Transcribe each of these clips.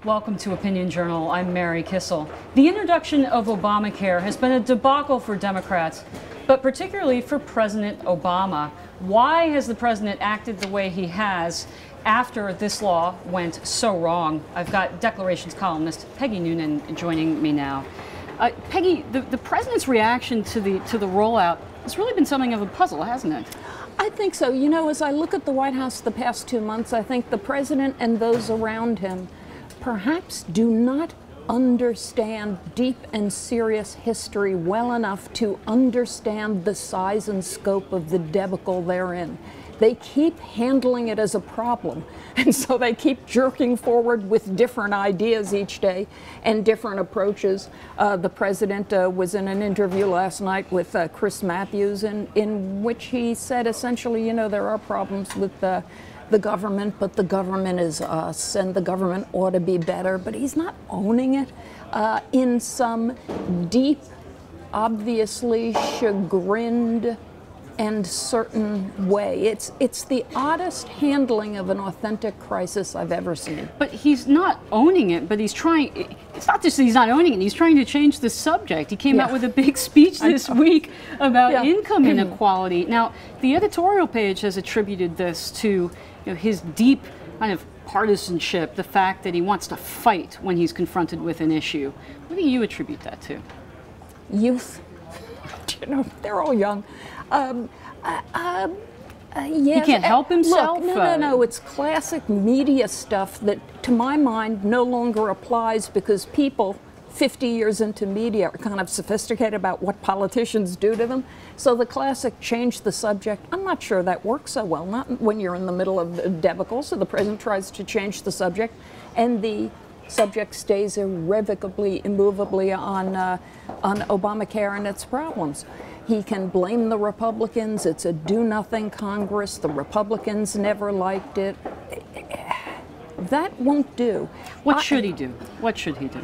Welcome to Opinion Journal. I'm Mary Kissel. The introduction of Obamacare has been a debacle for Democrats, but particularly for President Obama. Why has the president acted the way he has after this law went so wrong? I've got Declarations columnist Peggy Noonan joining me now. Peggy, the president's reaction to the rollout has really been something of a puzzle, hasn't it? I think so. You know, as I look at the White House the past 2 months, I think the president and those around him perhaps do not understand deep and serious history well enough to understand the size and scope of the debacle they're in. They keep handling it as a problem, and so they keep jerking forward with different ideas each day and different approaches. The president was in an interview last night with Chris Matthews in which he said essentially, you know, there are problems with the government, but the government is us, and the government ought to be better. But he's not owning it in some deep, obviously chagrined and certain way. It's the oddest handling of an authentic crisis I've ever seen. But he's not owning it, but he's trying. It's not just that he's not owning it, he's trying to change the subject. He came out with a big speech this week about income inequality. Now, the editorial page has attributed this to his deep kind of partisanship, the fact that he wants to fight when he's confronted with an issue. What do you attribute that to? Youth. You know, they're all young. Yes, he can't help himself? Look, no, it's classic media stuff that, to my mind, no longer applies because people 50 years into media are kind of sophisticated about what politicians do to them. So the classic change the subject, I'm not sure that works so well, not when you're in the middle of the debacle. So the president tries to change the subject, and the subject stays irrevocably, immovably on Obamacare and its problems. He can blame the Republicans. It's a do-nothing Congress. The Republicans never liked it. That won't do. What should he do? What should he do?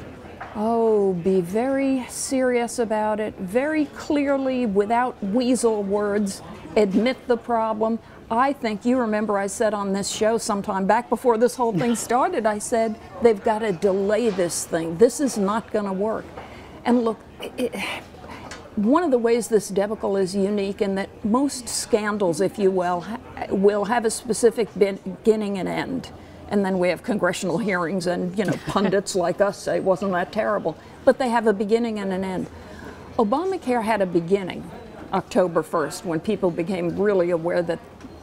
Oh, be very serious about it, very clearly, without weasel words, admit the problem. I think, you remember I said on this show sometime back before this whole thing started, I said, they've got to delay this thing. This is not going to work. And look, one of the ways this debacle is unique in that most scandals, if you will have a specific beginning and end. And then we have congressional hearings and, pundits like us say, wasn't that terrible? But they have a beginning and an end. Obamacare had a beginning, October 1st, when people became really aware that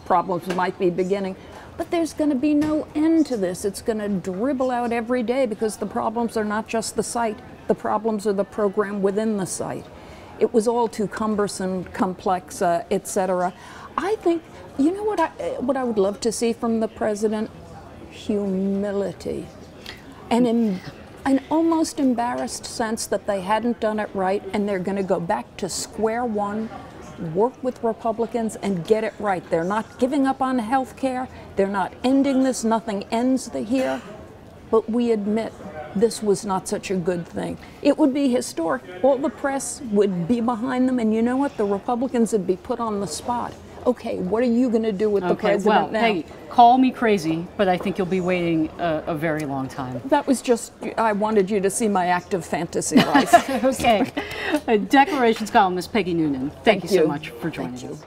problems might be beginning. But there's going to be no end to this. It's going to dribble out every day because the problems are not just the site. The problems are the program within the site. It was all too cumbersome, complex, etc. I think, you know what I would love to see from the president? Humility. And an almost embarrassed sense that they hadn't done it right and they're going to go back to square one, work with Republicans and get it right. They're not giving up on health care. They're not ending this. Nothing ends here. But we admit this was not such a good thing. It would be historic. All the press would be behind them, and you know what? The Republicans would be put on the spot. Okay, what are you going to do with the president now? Hey, call me crazy, but I think you'll be waiting a very long time. That was just, I wanted you to see my active fantasy life. Okay. Declarations columnist Peggy Noonan, thank you so much for joining us.